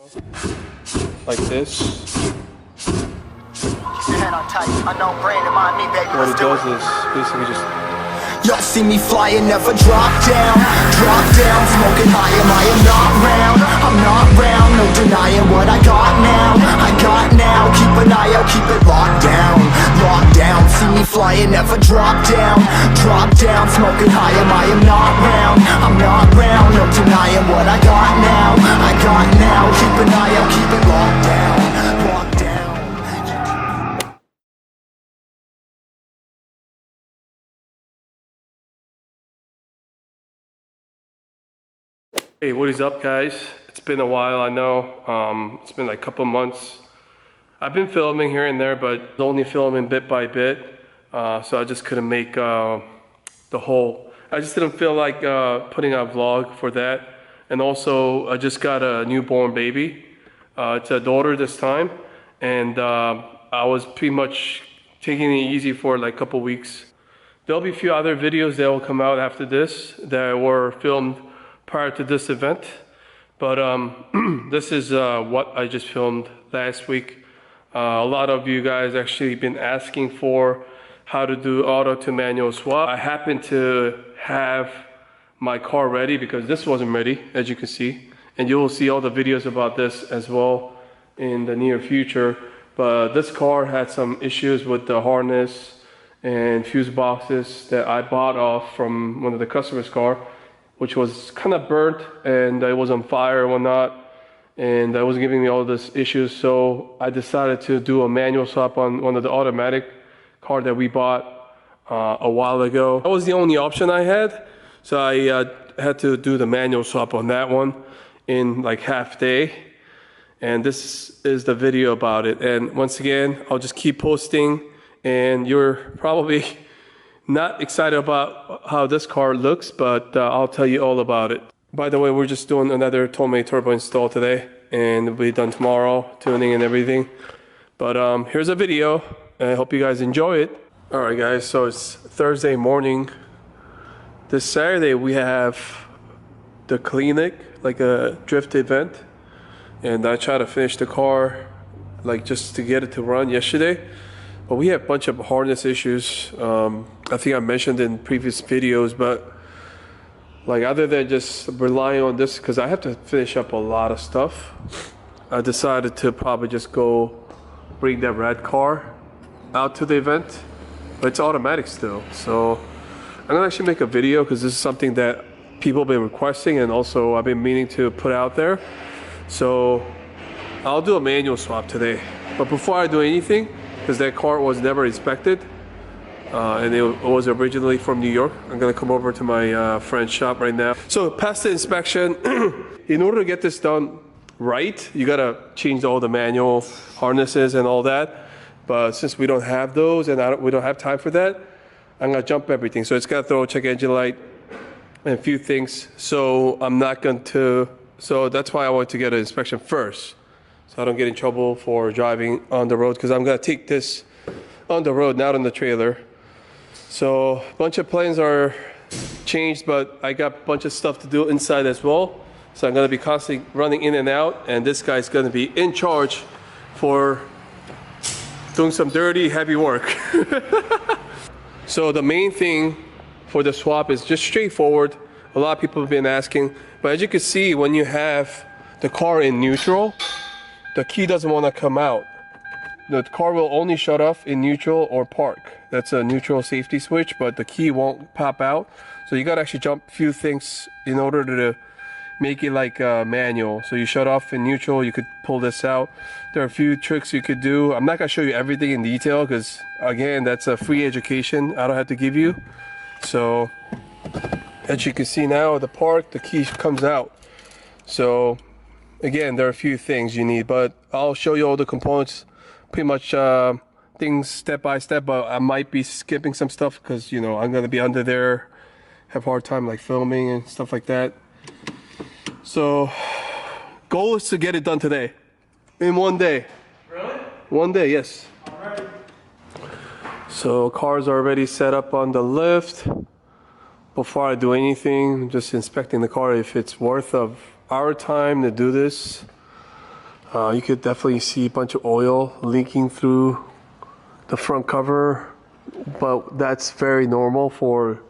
Like this. Your head on tight, unknown brain, remind me, baby. What it does is basically just. Y'all see me flying, never drop down, smoking high, I am not round, I'm not round, no denying what I got now, keep an eye out, keep it locked down, see me flying, never drop down, smoking high, I am not round, I'm not round, no denying what I got now, keep an eye out, keep it locked down. Hey, what is up, guys? It's been a while, I know. It's been like a couple months. I've been filming here and there, but only filming bit by bit. So I just couldn't make the whole. I just didn't feel like putting out a vlog for that. And also, I just got a newborn baby. It's a daughter this time. And I was pretty much taking it easy for like a couple weeks. There'll be a few other videos that will come out after this that were filmed prior to this event, but this is what I just filmed last week. A lot of you guys actually been asking for how to do auto to manual swap. I happen to have my car ready because this wasn't ready, as you can see, and you will see all the videos about this as well in the near future. But this car had some issues with the harness and fuse boxes that I bought off from one of the customers' car, which was kind of burnt and it was on fire and whatnot, and that was giving me all this issues. So I decided to do a manual swap on one of the automatic car that we bought a while ago. That was the only option I had, so I had to do the manual swap on that one in like half day, and this is the video about it. And once again, I'll just keep posting, and you're probably not excited about how this car looks, but I'll tell you all about it. By the way, we're just doing another Tomei turbo install today, and it'll be done tomorrow, tuning and everything. But here's a video, and I hope you guys enjoy it. Alright guys, so it's Thursday morning. This Saturday we have the clinic, like a drift event, and I tried to finish the car, like just to get it to run yesterday. But we have a bunch of harness issues. I think I mentioned in previous videos, but like other than just relying on this, because I have to finish up a lot of stuff, I decided to probably just go bring that red car out to the event. But it's automatic still. So I'm gonna actually make a video because this is something that people have been requesting, and also I've been meaning to put out there. So I'll do a manual swap today. But before I do anything, because that car was never inspected, and it was originally from New York. I'm gonna come over to my friend's shop right now. So past the inspection, in order to get this done right, you gotta change all the manual harnesses and all that. But since we don't have those and we don't have time for that, I'm gonna jump everything. So it's gotta throw a check engine light and a few things. So I'm not going to, so that's why I want to get an inspection first, so I don't get in trouble for driving on the road, because I'm gonna take this on the road, not on the trailer. So a bunch of planes are changed, but I got a bunch of stuff to do inside as well. So I'm gonna be constantly running in and out, and this guy's gonna be in charge for doing some dirty, heavy work. So the main thing for the swap is just straightforward. A lot of people have been asking, but as you can see, when you have the car in neutral, the key doesn't want to come out. The car will only shut off in neutral or park. That's a neutral safety switch, but the key won't pop out. So you got to actually jump a few things in order to make it like manual. So you shut off in neutral, you could pull this out. There are a few tricks you could do. I'm not going to show you everything in detail because, again, that's a free education I don't have to give you. So as you can see now, the park, the key comes out. So again, there are a few things you need, but I'll show you all the components, pretty much things step by step, but I might be skipping some stuff because, you know, I'm going to be under there, have a hard time like filming and stuff like that. So goal is to get it done today, in one day. Really? One day, yes. All right. So cars are already set up on the lift. Before I do anything, I'm just inspecting the car if it's worth of our time to do this. You could definitely see a bunch of oil leaking through the front cover, but that's very normal for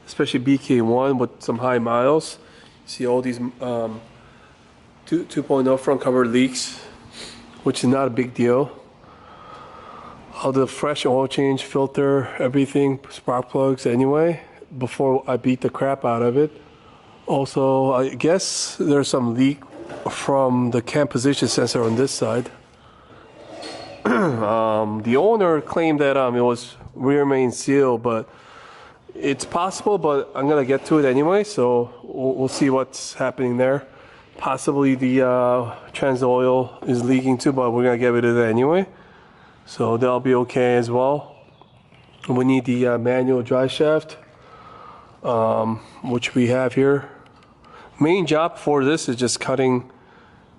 especially BK1 with some high miles. See all these 2.0 front cover leaks, which is not a big deal. All the fresh oil change, filter, everything, spark plugs anyway, before I beat the crap out of it. Also, I guess there's some leak from the cam position sensor on this side. The owner claimed that it was rear main seal, but it's possible, but I'm gonna get to it anyway, so we'll see what's happening there. Possibly the trans oil is leaking too, but we're gonna get rid of it anyway, so that'll be okay as well. We need the manual dry shaft, which we have here. Main job for this is just cutting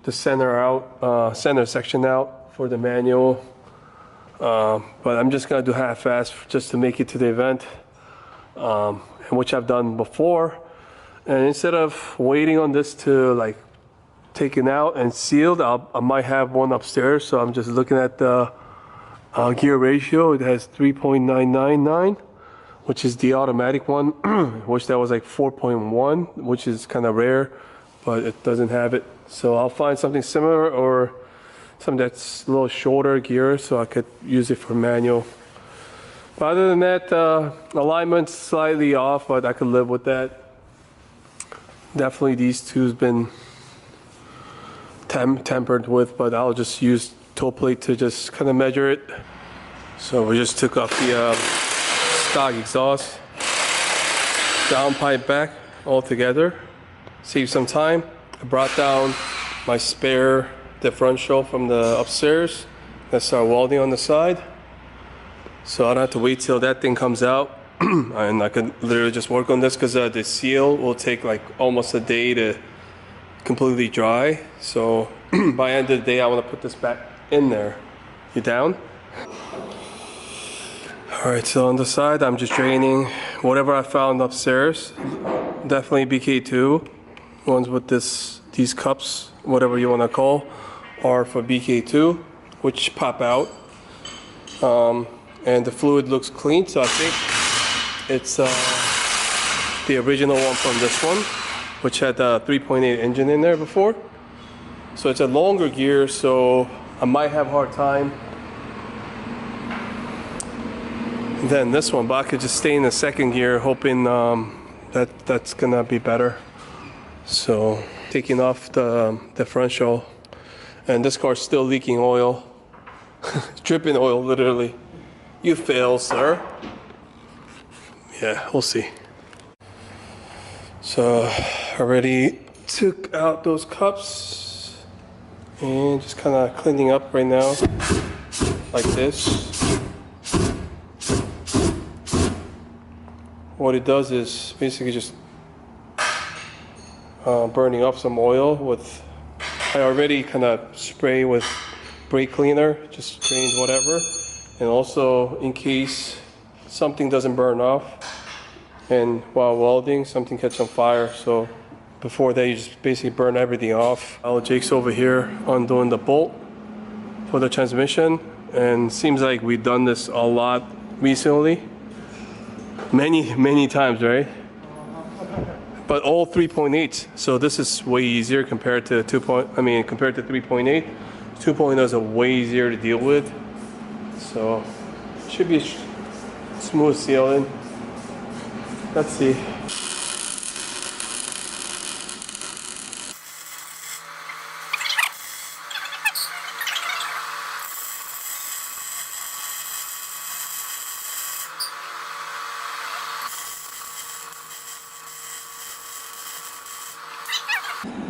the center section out for the manual, but I'm just gonna do half-assed just to make it to the event, which I've done before. And instead of waiting on this to like taken out and sealed, I might have one upstairs. So I'm just looking at the gear ratio. It has 3.999, which is the automatic one. Which that was like 4.1, which is kind of rare, but it doesn't have it. So I'll find something similar or something that's a little shorter gear so I could use it for manual. But other than that, alignment's slightly off, but I could live with that. Definitely these two's been tempered with, but I'll just use toe plate to just kind of measure it. So we just took off the stock exhaust, downpipe back all together, save some time. I brought down my spare differential from the upstairs. Let's start welding on the side. So I don't have to wait till that thing comes out. And I could literally just work on this because the seal will take like almost a day to completely dry. So by the end of the day, I want to put this back in there. You down? All right, so on the side, I'm just draining whatever I found upstairs. Definitely BK2. Ones with these cups, whatever you want to call, are for BK2, which pop out. And the fluid looks clean, so I think it's the original one from this one, which had a 3.8 engine in there before. So it's a longer gear, so I might have a hard time than this one, but I could just stay in the second gear, hoping that's gonna be better. So taking off the differential, and this car's still leaking oil, dripping oil literally. You fail, sir. Yeah, we'll see. So already took out those cups and just kind of cleaning up right now like this. What it does is basically just burning off some oil with, I already kind of spray with brake cleaner, just drained whatever. And also in case something doesn't burn off and while welding something catch on fire, so before that you just basically burn everything off. Jake's over here undoing the bolt for the transmission, and seems like we've done this a lot recently, many times, right? But all 3.8, so this is way easier compared to compared to 3.8. 2.0 is way easier to deal with. So should be smooth sailing. Let's see.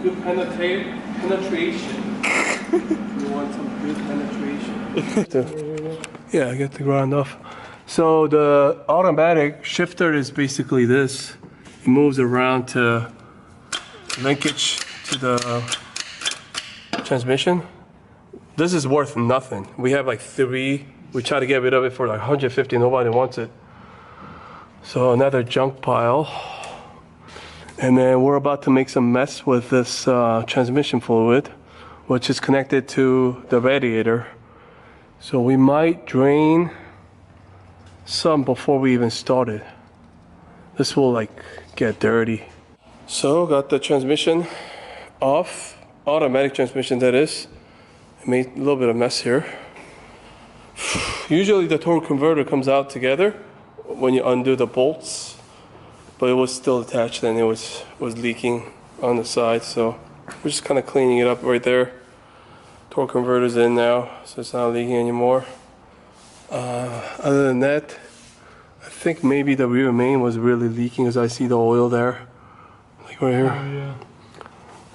Good penetration. You want some good penetration. Yeah, I get the ground off. So the automatic shifter is basically this. It moves around to linkage to the transmission. This is worth nothing. We have like 3. We try to get rid of it for like 150. Nobody wants it. So another junk pile. And then we're about to make some mess with this transmission fluid, which is connected to the radiator. So we might drain some before we even started. This will like get dirty. So got the transmission off, automatic transmission that is. I made a little bit of mess here. Usually the torque converter comes out together when you undo the bolts, but it was still attached and it was leaking on the side, so we're just kind of cleaning it up right there. Torque converter's in now, so it's not leaking anymore. Other than that, I think maybe the rear main was really leaking as I see the oil there, like right here. Oh, yeah.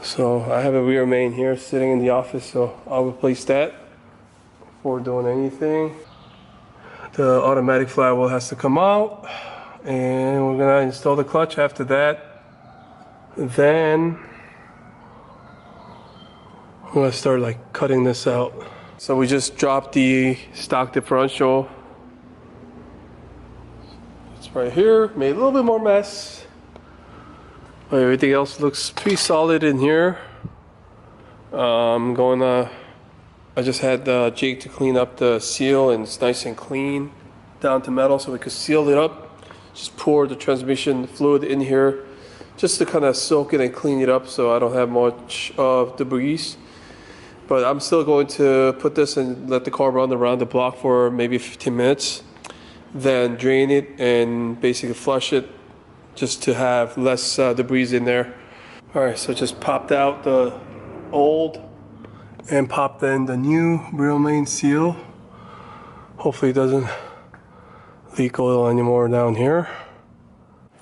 So I have a rear main here sitting in the office, so I'll replace that before doing anything. The automatic flywheel has to come out, and we're gonna install the clutch after that. Then I'm gonna start like cutting this out. So we just dropped the stock differential. It's right here, made a little bit more mess. But everything else looks pretty solid in here. I just had Jake to clean up the seal, and it's nice and clean down to metal, so we could seal it up. Just pour the transmission fluid in here just to kind of soak it and clean it up so I don't have much of debris. But I'm still going to put this and let the car run around the block for maybe 15 minutes, then drain it and basically flush it just to have less debris in there. Alright, so just popped out the old and popped in the new rear main seal. Hopefully it doesn't leak oil anymore down here.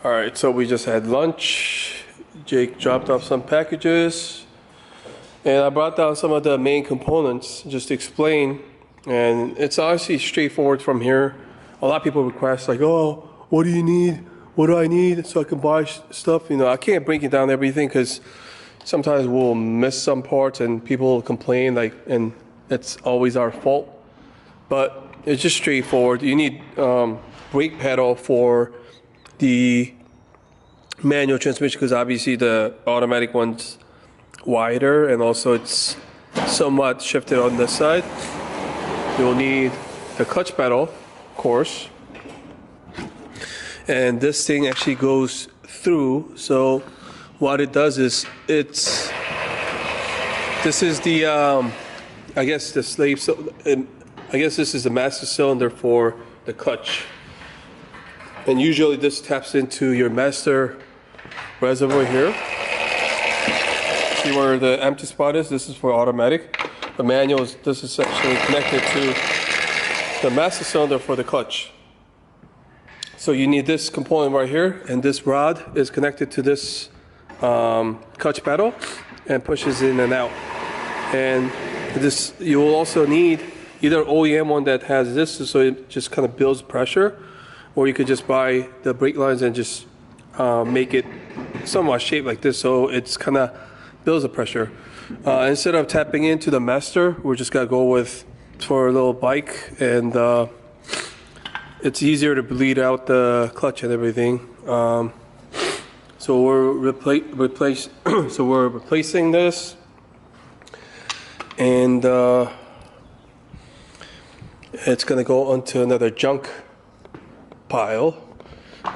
Alright, so we just had lunch. Jake dropped off some packages, and I brought down some of the main components just to explain, and it's honestly straightforward from here. A lot of people request like, oh, what do you need? What do I need so I can buy stuff? You know, I can't break it down everything because sometimes we'll miss some parts and people will complain, like, and it's always our fault. But it's just straightforward. You need brake pedal for the manual transmission because obviously the automatic one's wider and also it's somewhat shifted on this side. You'll need the clutch pedal, of course. And this thing actually goes through, so what it does is this is the I guess the slave, so I guess this is the master cylinder for the clutch, and usually this taps into your master reservoir here. See where the empty spot is? This is for automatic. The manual is, this is actually connected to the master cylinder for the clutch. So you need this component right here, and this rod is connected to this clutch pedal and pushes in and out. And this, you will also need either OEM one that has this, so it just kind of builds pressure, or you could just buy the brake lines and just make it somewhat shaped like this, so it's kind of builds the pressure. Instead of tapping into the master, we're just gonna go with for a little bike, and it's easier to bleed out the clutch and everything. So we're replacing this, and it's gonna go onto another junk pile.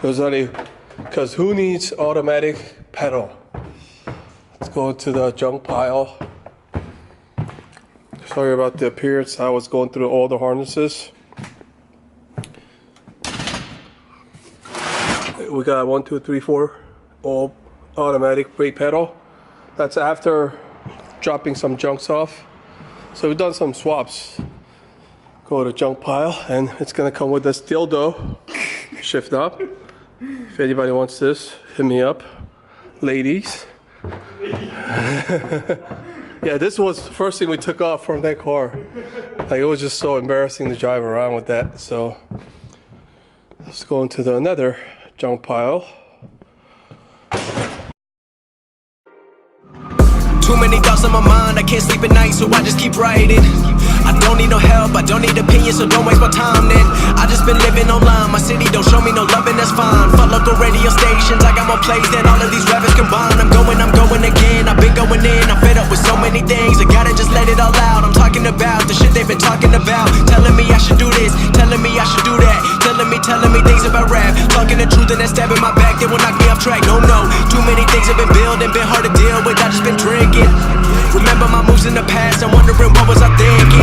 Because who needs automatic pedal? Let's go to the junk pile. Sorry about the appearance. I was going through all the harnesses. We got 1, 2, 3, 4 all automatic brake pedal. That's after dropping some junks off. So we've done some swaps. Go to junk pile, and it's gonna come with this dildo shift up. If anybody wants this, hit me up, ladies. Yeah, this was the first thing we took off from that car. Like, it was just so embarrassing to drive around with that. So let's go into another junk pile. Too many thoughts on my mind, I can't sleep at night, so I just keep writing. I don't need no help, I don't need opinions, so don't waste my time then. I just been living online, my city don't show me no loving, that's fine. Fuck local radio stations, I got more plays than all of these rappers combined. I'm going again, I've been going in, I'm fed up with so many things, I gotta just let it all out. I'm talking about the shit they've been talking about, telling me I should do this, telling me I should do that, telling me things about rap, talking the truth and then stabbing my back, they will knock me off track. No, too many things have been building, been hard to deal with, I just been drinking. Remember my moves in the past, I'm wondering what was I thinking.